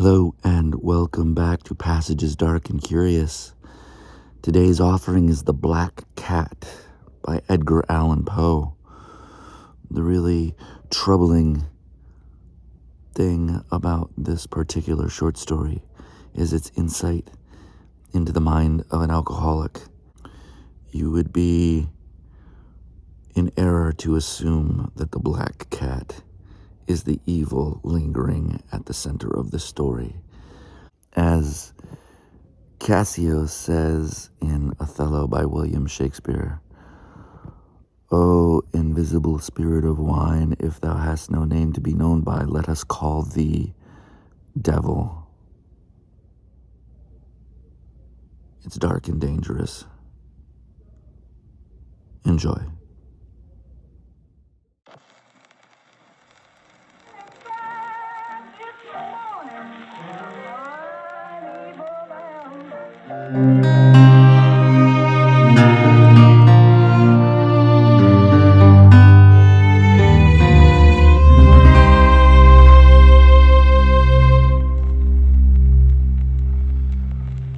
Hello and welcome back to Passages Dark and Curious. Today's offering is The Black Cat by Edgar Allan Poe. The really troubling thing about this particular short story is its insight into the mind of an alcoholic. You would be in error to assume that the black cat is the evil lingering at the center of the story. As Cassio says in Othello by William Shakespeare, "O invisible spirit of wine, if thou hast no name to be known by, let us call thee devil." It's dark and dangerous. Enjoy.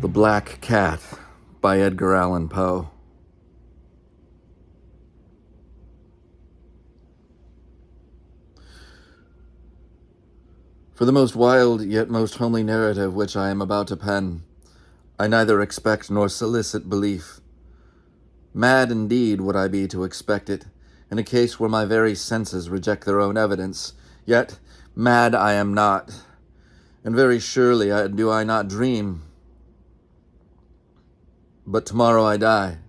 The Black Cat by Edgar Allan Poe. For the most wild yet most homely narrative which I am about to pen, I neither expect nor solicit belief. Mad indeed would I be to expect it, in a case where my very senses reject their own evidence. Yet mad I am not, and very surely do I not dream. But tomorrow I die,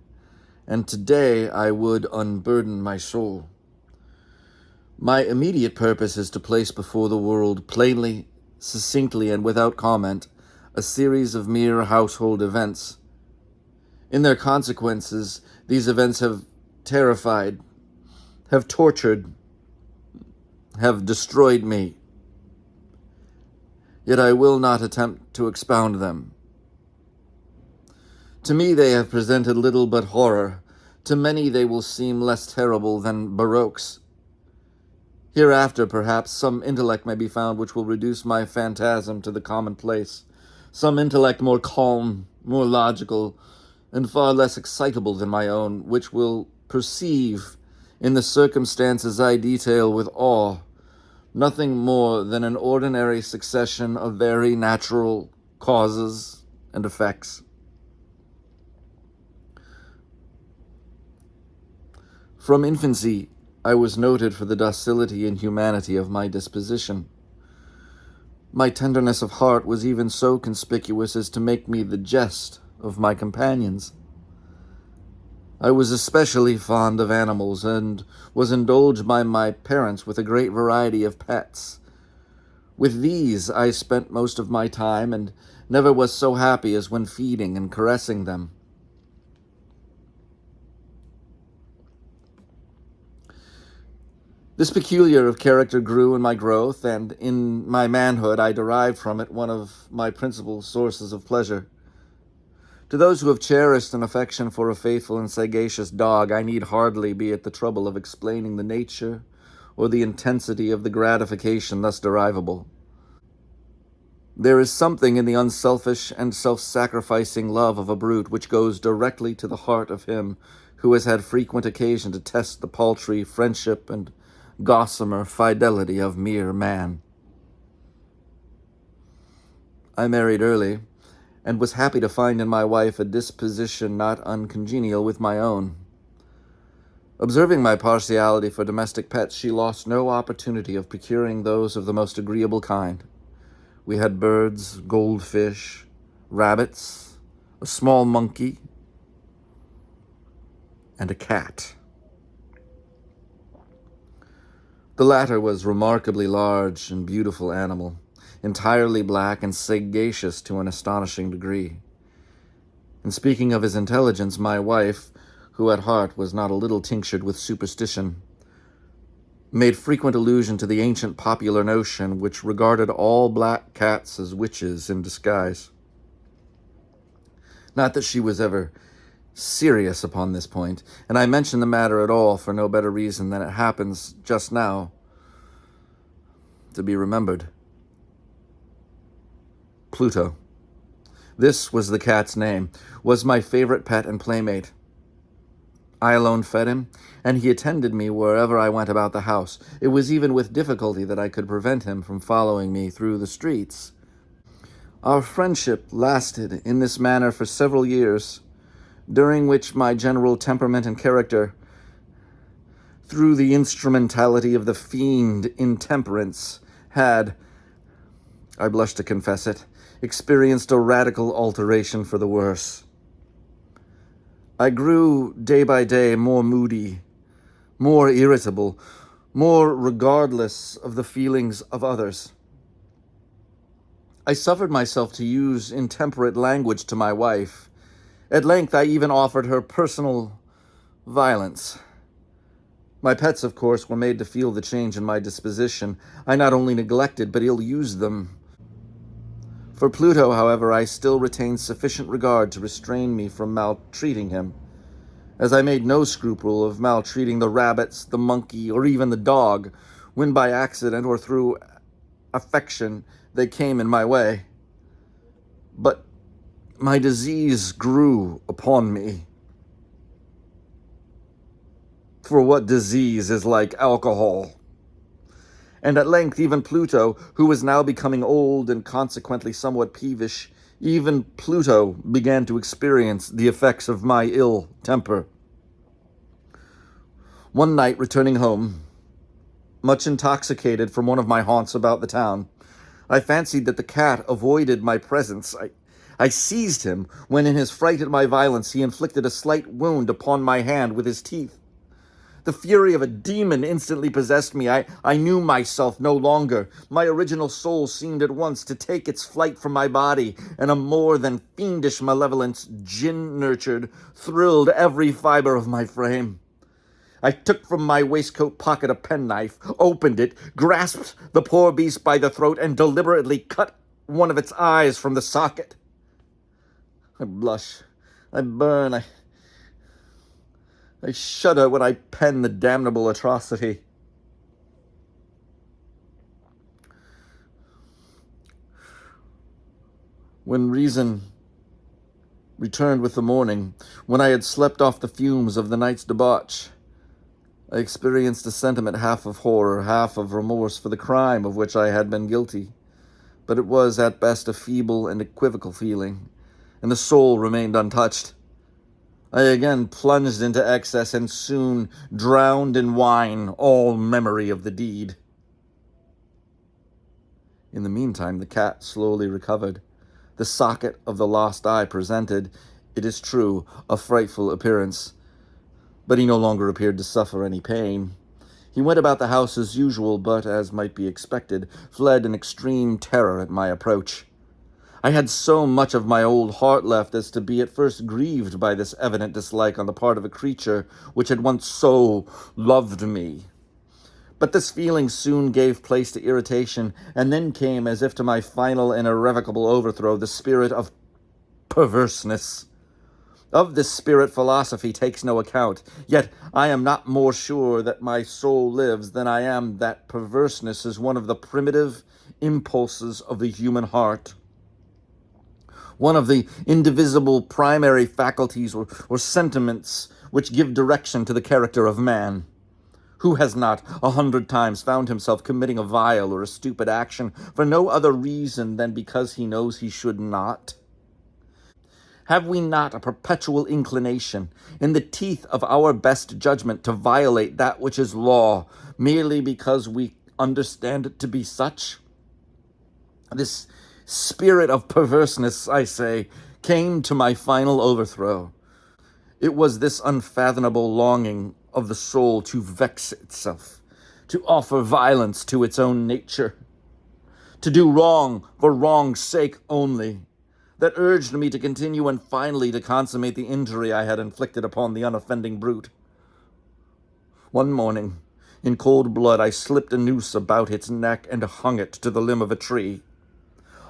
and today I would unburden my soul. My immediate purpose is to place before the world, plainly, succinctly, and without comment, a series of mere household events. In their consequences, these events have terrified, have tortured, have destroyed me. Yet I will not attempt to expound them. To me they have presented little but horror. To many they will seem less terrible than baroques. Hereafter, perhaps, some intellect may be found which will reduce my phantasm to the commonplace. Some intellect more calm, more logical, and far less excitable than my own, which will perceive, in the circumstances I detail with awe, nothing more than an ordinary succession of very natural causes and effects. From infancy, I was noted for the docility and humanity of my disposition. My tenderness of heart was even so conspicuous as to make me the jest of my companions. I was especially fond of animals, and was indulged by my parents with a great variety of pets. With these I spent most of my time, and never was so happy as when feeding and caressing them. This peculiar of character grew in my growth, and in my manhood I derived from it one of my principal sources of pleasure. To those who have cherished an affection for a faithful and sagacious dog, I need hardly be at the trouble of explaining the nature or the intensity of the gratification thus derivable. There is something in the unselfish and self-sacrificing love of a brute which goes directly to the heart of him who has had frequent occasion to test the paltry friendship and gossamer fidelity of mere man. I married early, and was happy to find in my wife a disposition not uncongenial with my own. Observing my partiality for domestic pets, she lost no opportunity of procuring those of the most agreeable kind. We had birds, goldfish, rabbits, a small monkey, and a cat. The latter was remarkably large and beautiful animal, entirely black and sagacious to an astonishing degree. And speaking of his intelligence, my wife, who at heart was not a little tinctured with superstition, made frequent allusion to the ancient popular notion which regarded all black cats as witches in disguise. Not that she was ever serious upon this point, and I mention the matter at all for no better reason than it happens just now to be remembered. Pluto. This was the cat's name, was my favorite pet and playmate. I alone fed him, and he attended me wherever I went about the house. It was even with difficulty that I could prevent him from following me through the streets. Our friendship lasted in this manner for several years, during which my general temperament and character, through the instrumentality of the fiend intemperance, had, I blush to confess it, experienced a radical alteration for the worse. I grew day by day more moody, more irritable, more regardless of the feelings of others. I suffered myself to use intemperate language to my wife. At length, I even offered her personal violence. My pets, of course, were made to feel the change in my disposition. I not only neglected, but ill-used them. For Pluto, however, I still retained sufficient regard to restrain me from maltreating him, as I made no scruple of maltreating the rabbits, the monkey, or even the dog, when by accident or through affection they came in my way. But my disease grew upon me. For what disease is like alcohol? And at length even Pluto, who was now becoming old and consequently somewhat peevish, even Pluto began to experience the effects of my ill temper. One night, returning home, much intoxicated from one of my haunts about the town, I fancied that the cat avoided my presence. I seized him, when in his fright at my violence he inflicted a slight wound upon my hand with his teeth. The fury of a demon instantly possessed me. I knew myself no longer. My original soul seemed at once to take its flight from my body, and a more than fiendish malevolence, gin-nurtured, thrilled every fiber of my frame. I took from my waistcoat pocket a penknife, opened it, grasped the poor beast by the throat, and deliberately cut one of its eyes from the socket. I blush, I burn, I shudder when I pen the damnable atrocity. When reason returned with the morning, when I had slept off the fumes of the night's debauch, I experienced a sentiment half of horror, half of remorse for the crime of which I had been guilty. But it was at best a feeble and equivocal feeling, and the soul remained untouched. I again plunged into excess and soon drowned in wine all memory of the deed. In the meantime, the cat slowly recovered. The socket of the lost eye presented, it is true, a frightful appearance, but he no longer appeared to suffer any pain. He went about the house as usual, but, as might be expected, fled in extreme terror at my approach. I had so much of my old heart left as to be at first grieved by this evident dislike on the part of a creature which had once so loved me. But this feeling soon gave place to irritation, and then came, as if to my final and irrevocable overthrow, the spirit of perverseness. Of this spirit philosophy takes no account, yet I am not more sure that my soul lives than I am that perverseness is one of the primitive impulses of the human heart, one of the indivisible primary faculties or sentiments which give direction to the character of man. Who has not 100 times found himself committing a vile or a stupid action for no other reason than because he knows he should not? Have we not a perpetual inclination, in the teeth of our best judgment, to violate that which is law, merely because we understand it to be such? This spirit of perverseness, I say, came to my final overthrow. It was this unfathomable longing of the soul to vex itself, to offer violence to its own nature, to do wrong for wrong's sake only, that urged me to continue and finally to consummate the injury I had inflicted upon the unoffending brute. One morning, in cold blood, I slipped a noose about its neck and hung it to the limb of a tree.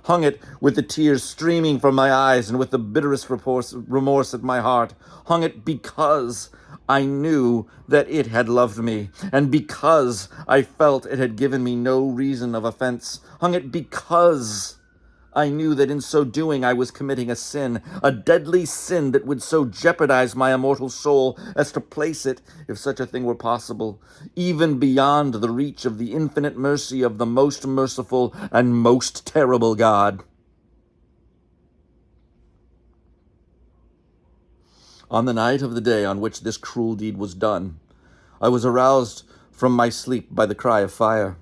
Hung it with the tears streaming from my eyes and with the bitterest remorse at my heart. Hung it because I knew that it had loved me, and because I felt it had given me no reason of offense. Hung it because I knew that in so doing I was committing a sin, a deadly sin that would so jeopardize my immortal soul as to place it, if such a thing were possible, even beyond the reach of the infinite mercy of the most merciful and most terrible God. On the night of the day on which this cruel deed was done, I was aroused from my sleep by the cry of fire.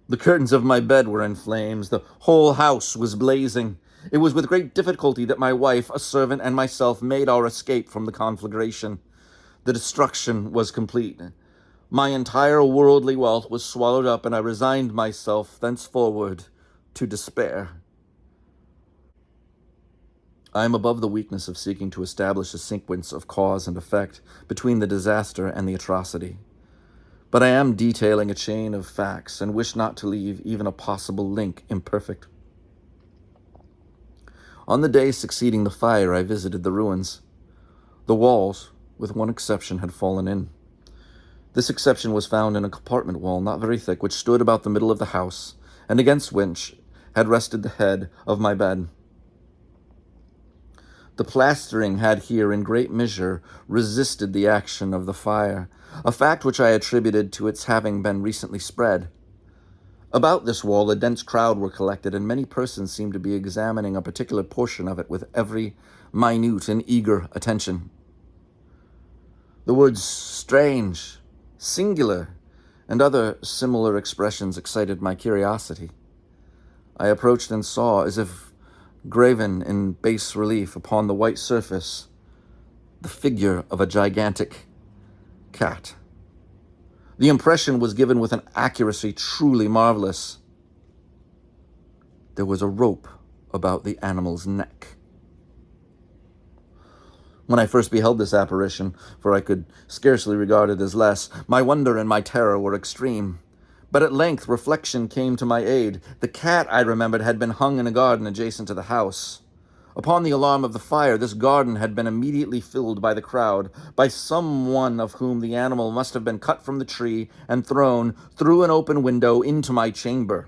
The curtains of my bed were in flames. The whole house was blazing. It was with great difficulty that my wife, a servant, and myself made our escape from the conflagration. The destruction was complete. My entire worldly wealth was swallowed up, and I resigned myself thenceforward to despair. I am above the weakness of seeking to establish a sequence of cause and effect between the disaster and the atrocity. But I am detailing a chain of facts and wish not to leave even a possible link imperfect. On the day succeeding the fire, I visited the ruins. The walls, with one exception, had fallen in. This exception was found in a compartment wall, not very thick, which stood about the middle of the house, and against which had rested the head of my bed. The plastering had here in great measure resisted the action of the fire, a fact which I attributed to its having been recently spread. About this wall a dense crowd were collected, and many persons seemed to be examining a particular portion of it with every minute and eager attention. The words strange, singular, and other similar expressions excited my curiosity. I approached and saw, as if graven in bas relief upon the white surface, the figure of a gigantic cat. The impression was given with an accuracy truly marvelous. There was a rope about the animal's neck. When I first beheld this apparition, for I could scarcely regard it as less, my wonder and my terror were extreme. But at length reflection came to my aid. The cat, I remembered, had been hung in a garden adjacent to the house. Upon the alarm of the fire, this garden had been immediately filled by the crowd, by some one of whom the animal must have been cut from the tree and thrown through an open window into my chamber.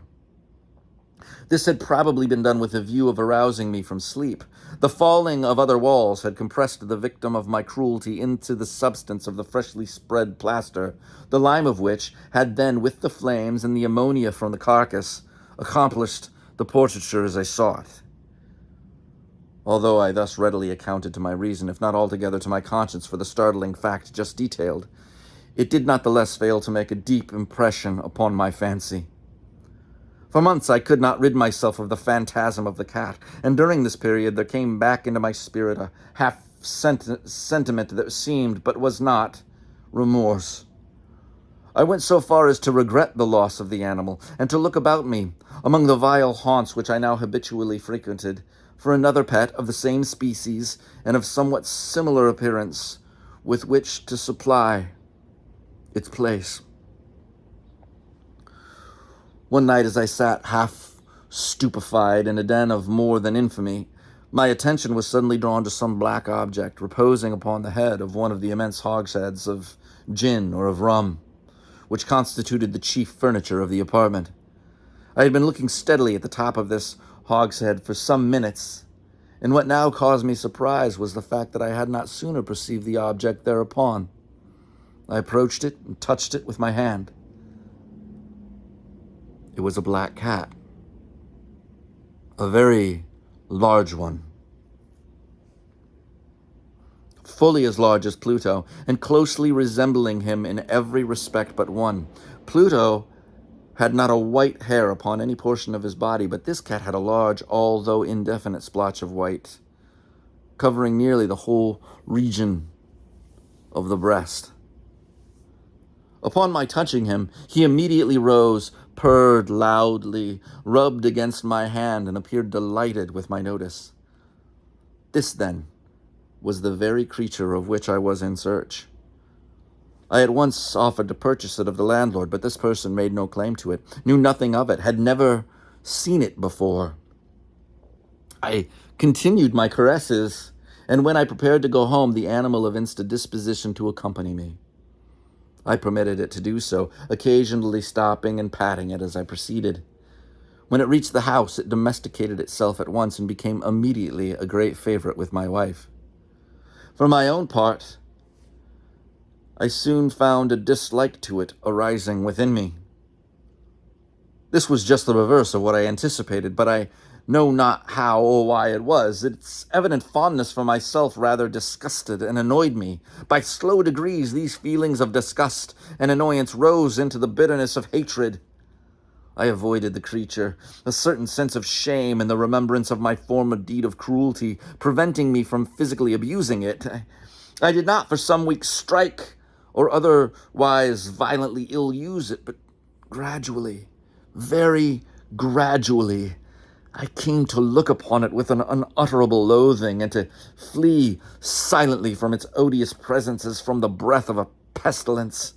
This had probably been done with a view of arousing me from sleep. The falling of other walls had compressed the victim of my cruelty into the substance of the freshly spread plaster, the lime of which had then, with the flames and the ammonia from the carcass, accomplished the portraitures I sought. Although I thus readily accounted to my reason, if not altogether to my conscience, for the startling fact just detailed, it did not the less fail to make a deep impression upon my fancy. For months I could not rid myself of the phantasm of the cat, and during this period there came back into my spirit a half-sentiment that seemed, but was not, remorse. I went so far as to regret the loss of the animal, and to look about me, among the vile haunts which I now habitually frequented, for another pet of the same species and of somewhat similar appearance, with which to supply its place. One night, as I sat half stupefied in a den of more than infamy, my attention was suddenly drawn to some black object reposing upon the head of one of the immense hogsheads of gin or of rum, which constituted the chief furniture of the apartment. I had been looking steadily at the top of this hogshead for some minutes, and what now caused me surprise was the fact that I had not sooner perceived the object thereupon. I approached it and touched it with my hand. It was a black cat, a very large one, fully as large as Pluto, and closely resembling him in every respect but one. Pluto had not a white hair upon any portion of his body, but this cat had a large, although indefinite, splotch of white, covering nearly the whole region of the breast. Upon my touching him, he immediately rose, purred loudly, rubbed against my hand, and appeared delighted with my notice. This, then, was the very creature of which I was in search. I at once offered to purchase it of the landlord, but this person made no claim to it, knew nothing of it, had never seen it before. I continued my caresses, and when I prepared to go home, the animal evinced a disposition to accompany me. I permitted it to do so, occasionally stopping and patting it as I proceeded. When it reached the house, it domesticated itself at once and became immediately a great favorite with my wife. For my own part, I soon found a dislike to it arising within me. This was just the reverse of what I anticipated, but I know not how or why it was. Its evident fondness for myself rather disgusted and annoyed me. By slow degrees, these feelings of disgust and annoyance rose into the bitterness of hatred. I avoided the creature, a certain sense of shame and the remembrance of my former deed of cruelty, preventing me from physically abusing it. I did not for some weeks strike or otherwise violently ill-use it, but gradually, very gradually, I came to look upon it with an unutterable loathing and to flee silently from its odious presence as from the breath of a pestilence.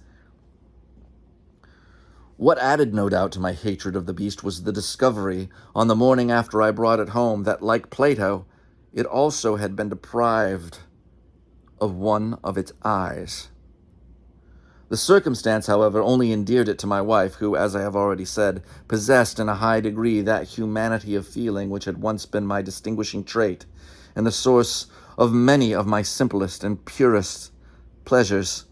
What added, no doubt, to my hatred of the beast was the discovery, on the morning after I brought it home, that, like Plato, it also had been deprived of one of its eyes. The circumstance, however, only endeared it to my wife, who, as I have already said, possessed in a high degree that humanity of feeling which had once been my distinguishing trait, and the source of many of my simplest and purest pleasures.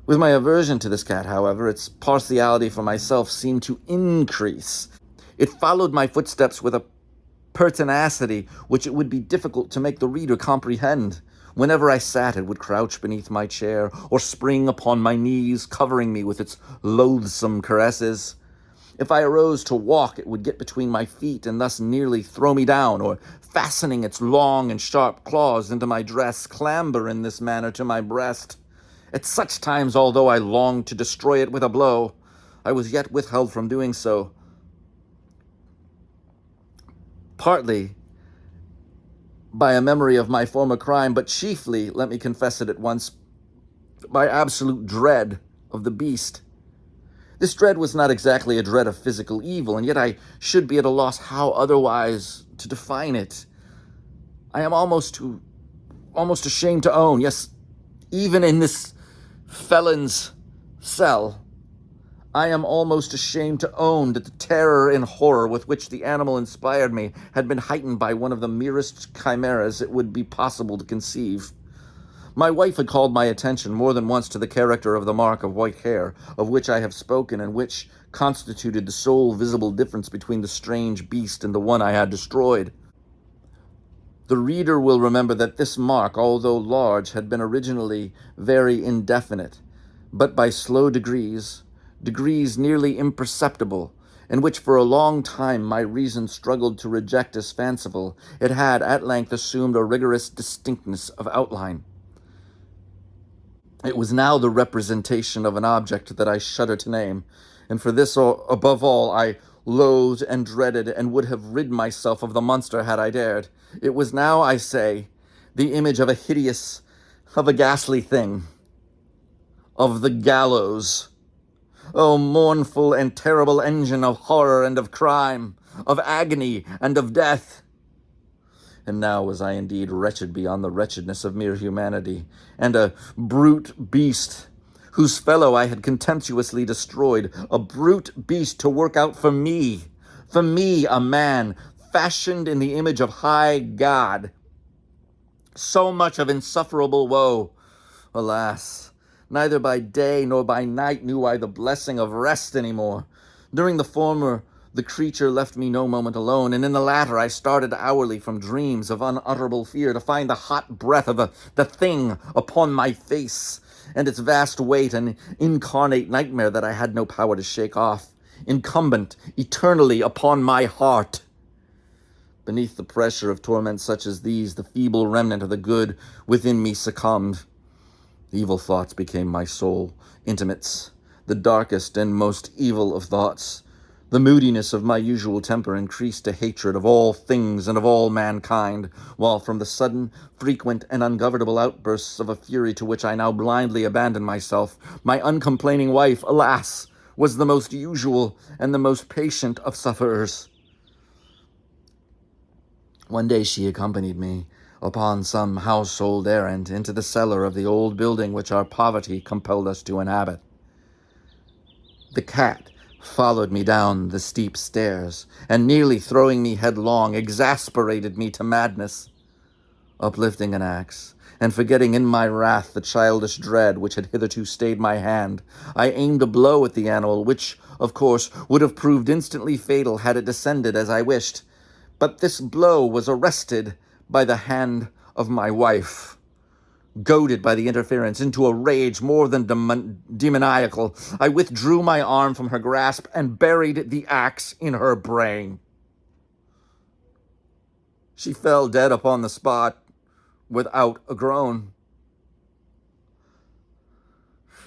With my aversion to this cat, however, its partiality for myself seemed to increase. It followed my footsteps with a pertinacity which it would be difficult to make the reader comprehend. Whenever I sat, it would crouch beneath my chair or spring upon my knees, covering me with its loathsome caresses. If I arose to walk, it would get between my feet and thus nearly throw me down, or, fastening its long and sharp claws into my dress, clamber in this manner to my breast. At such times, although I longed to destroy it with a blow, I was yet withheld from doing so. Partly by a memory of my former crime, but chiefly, let me confess it at once, by absolute dread of the beast. This dread was not exactly a dread of physical evil, and yet I should be at a loss how otherwise to define it. I am almost ashamed to own, yes, even in this felon's cell, I am almost ashamed to own that the terror and horror with which the animal inspired me had been heightened by one of the merest chimeras it would be possible to conceive. My wife had called my attention more than once to the character of the mark of white hair, of which I have spoken, and which constituted the sole visible difference between the strange beast and the one I had destroyed. The reader will remember that this mark, although large, had been originally very indefinite, but by slow degrees nearly imperceptible, and which for a long time my reason struggled to reject as fanciful, it had at length assumed a rigorous distinctness of outline. It was now the representation of an object that I shudder to name, and for this, above all, I loathed and dreaded and would have rid myself of the monster had I dared. It was now, I say, the image of a ghastly thing, of the gallows. O mournful and terrible engine of horror and of crime, of agony and of death! And now was I indeed wretched beyond the wretchedness of mere humanity, and a brute beast, whose fellow I had contemptuously destroyed, a brute beast to work out for me, a man, fashioned in the image of high God. So much of insufferable woe. Alas, neither by day nor by night knew I the blessing of rest any more. During the former, the creature left me no moment alone, and in the latter I started hourly from dreams of unutterable fear to find the hot breath of the thing upon my face, and its vast weight an incarnate nightmare that I had no power to shake off, incumbent eternally upon my heart. Beneath the pressure of torments such as these, the feeble remnant of the good within me succumbed. Evil thoughts became my sole intimates, the darkest and most evil of thoughts. The moodiness of my usual temper increased to hatred of all things and of all mankind, while from the sudden, frequent, and ungovernable outbursts of a fury to which I now blindly abandoned myself, my uncomplaining wife, alas, was the most usual and the most patient of sufferers. One day she accompanied me upon some household errand into the cellar of the old building which our poverty compelled us to inhabit. The cat, followed me down the steep stairs, and nearly throwing me headlong, exasperated me to madness. Uplifting an axe, and forgetting in my wrath the childish dread which had hitherto stayed my hand, I aimed a blow at the animal, which, of course, would have proved instantly fatal had it descended as I wished. But this blow was arrested by the hand of my wife. Goaded by the interference into a rage more than demoniacal, I withdrew my arm from her grasp and buried the axe in her brain. She fell dead upon the spot without a groan.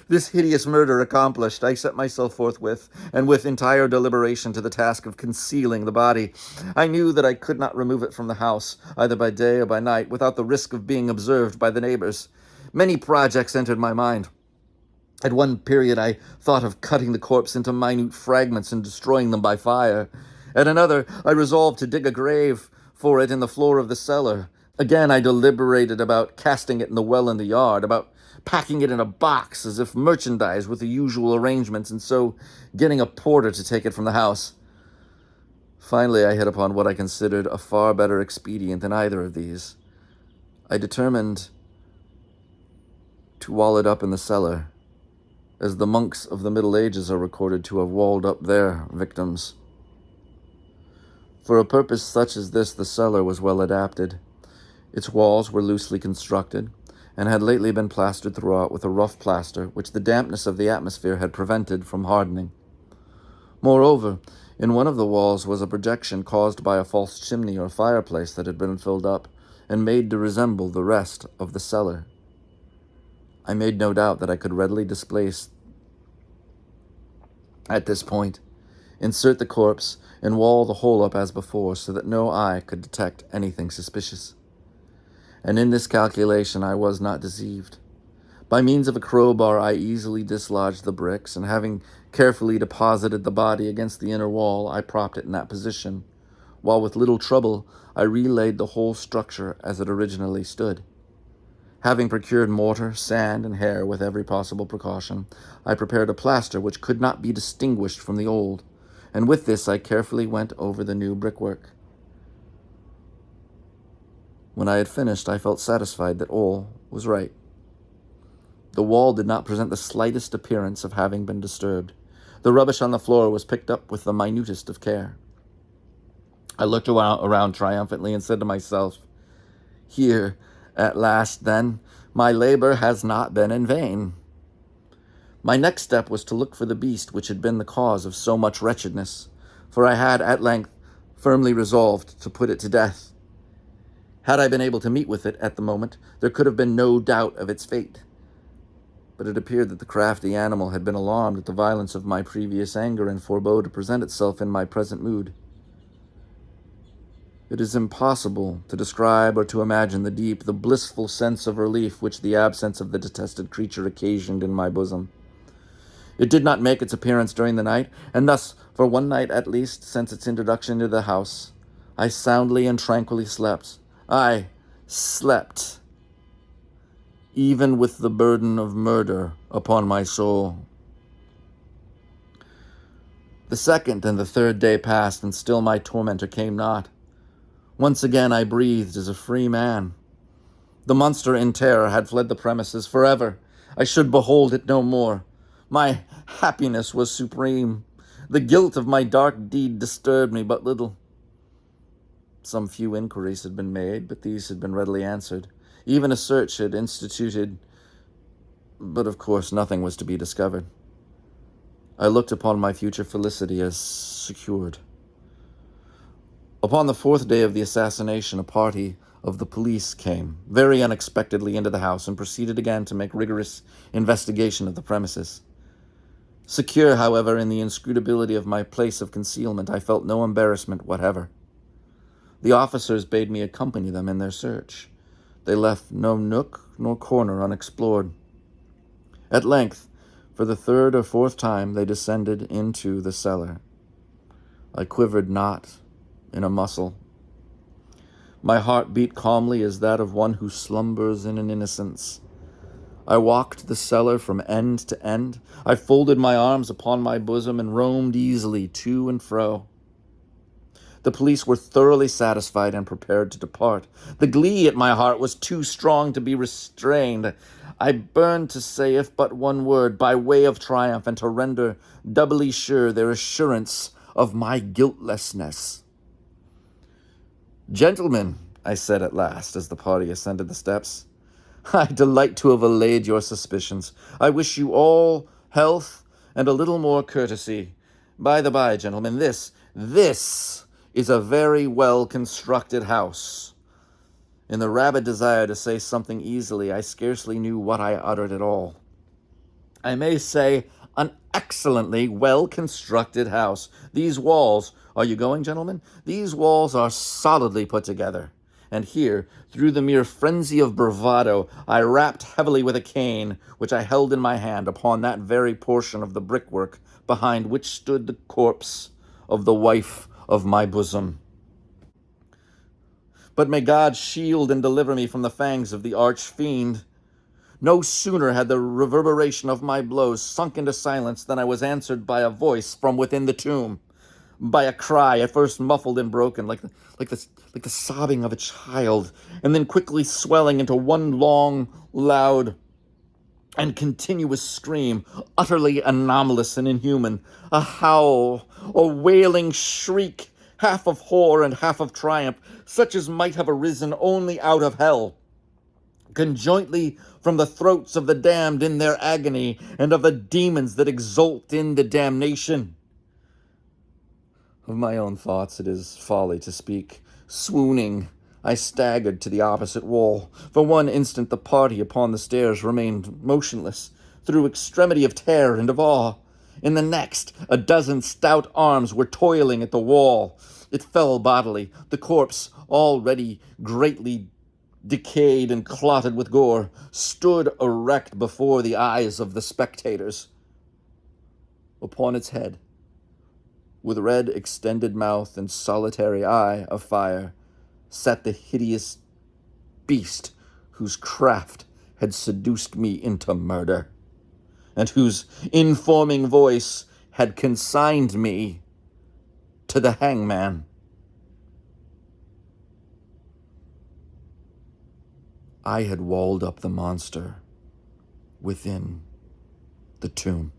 This hideous murder accomplished, I set myself forthwith, and with entire deliberation, to the task of concealing the body. I knew that I could not remove it from the house, either by day or by night, without the risk of being observed by the neighbors. Many projects entered my mind. At one period, I thought of cutting the corpse into minute fragments and destroying them by fire. At another, I resolved to dig a grave for it in the floor of the cellar. Again, I deliberated about casting it in the well in the yard, about packing it in a box as if merchandise with the usual arrangements, and so getting a porter to take it from the house. Finally, I hit upon what I considered a far better expedient than either of these. I determined to wall it up in the cellar, as the monks of the Middle Ages are recorded to have walled up their victims. For a purpose such as this, the cellar was well adapted. Its walls were loosely constructed, and had lately been plastered throughout with a rough plaster which the dampness of the atmosphere had prevented from hardening. Moreover, in one of the walls was a projection caused by a false chimney or fireplace that had been filled up and made to resemble the rest of the cellar. I made no doubt that I could readily displace at this point, insert the corpse, and wall the hole up as before, so that no eye could detect anything suspicious. And in this calculation I was not deceived. By means of a crowbar I easily dislodged the bricks, and having carefully deposited the body against the inner wall, I propped it in that position, while with little trouble I relaid the whole structure as it originally stood. Having procured mortar, sand, and hair with every possible precaution, I prepared a plaster which could not be distinguished from the old, and with this I carefully went over the new brickwork. When I had finished, I felt satisfied that all was right. The wall did not present the slightest appearance of having been disturbed. The rubbish on the floor was picked up with the minutest of care. I looked around triumphantly and said to myself, "Here, at last, then, my labor has not been in vain." My next step was to look for the beast which had been the cause of so much wretchedness, for I had at length firmly resolved to put it to death. Had I been able to meet with it at the moment, there could have been no doubt of its fate. But it appeared that the crafty animal had been alarmed at the violence of my previous anger and forebore to present itself in my present mood. It is impossible to describe or to imagine the blissful sense of relief which the absence of the detested creature occasioned in my bosom. It did not make its appearance during the night, and thus, for one night at least since its introduction into the house, I soundly and tranquilly slept. I slept, even with the burden of murder upon my soul. The second and the third day passed, and still my tormentor came not. Once again I breathed as a free man. The monster in terror had fled the premises forever. I should behold it no more. My happiness was supreme. The guilt of my dark deed disturbed me but little. Some few inquiries had been made, but these had been readily answered. Even a search had instituted, but of course nothing was to be discovered. I looked upon my future felicity as secured. Upon the fourth day of the assassination, a party of the police came, very unexpectedly, into the house and proceeded again to make rigorous investigation of the premises. Secure, however, in the inscrutability of my place of concealment, I felt no embarrassment whatever. The officers bade me accompany them in their search. They left no nook nor corner unexplored. At length, for the third or fourth time, they descended into the cellar. I quivered not in a muscle. My heart beat calmly as that of one who slumbers in an innocence. I walked the cellar from end to end. I folded my arms upon my bosom and roamed easily to and fro. The police were thoroughly satisfied and prepared to depart. The glee at my heart was too strong to be restrained. I burned to say, if but one word, by way of triumph, and to render doubly sure their assurance of my guiltlessness. "Gentlemen," I said at last, as the party ascended the steps, "I delight to have allayed your suspicions. I wish you all health and a little more courtesy. By the by, gentlemen, this is a very well-constructed house." In the rabid desire to say something easily, I scarcely knew what I uttered at all. I may say, an excellently well-constructed house. These walls, are you going, gentlemen? These walls are solidly put together. And here, through the mere frenzy of bravado, I rapped heavily with a cane, which I held in my hand, upon that very portion of the brickwork behind which stood the corpse of the wife of my bosom. But may God shield and deliver me from the fangs of the arch-fiend. No sooner had the reverberation of my blows sunk into silence than I was answered by a voice from within the tomb, by a cry at first muffled and broken, like the sobbing of a child, and then quickly swelling into one long, loud, and continuous scream, utterly anomalous and inhuman, a howl, a wailing shriek, half of horror and half of triumph, such as might have arisen only out of hell, conjointly from the throats of the damned in their agony, and of the demons that exult in the damnation. Of my own thoughts it is folly to speak. Swooning, I staggered to the opposite wall. For one instant the party upon the stairs remained motionless, through extremity of terror and of awe. In the next, a dozen stout arms were toiling at the wall. It fell bodily. The corpse, already greatly decayed and clotted with gore, stood erect before the eyes of the spectators. Upon its head, with red extended mouth and solitary eye of fire, sat the hideous beast whose craft had seduced me into murder, and whose informing voice had consigned me to the hangman. I had walled up the monster within the tomb.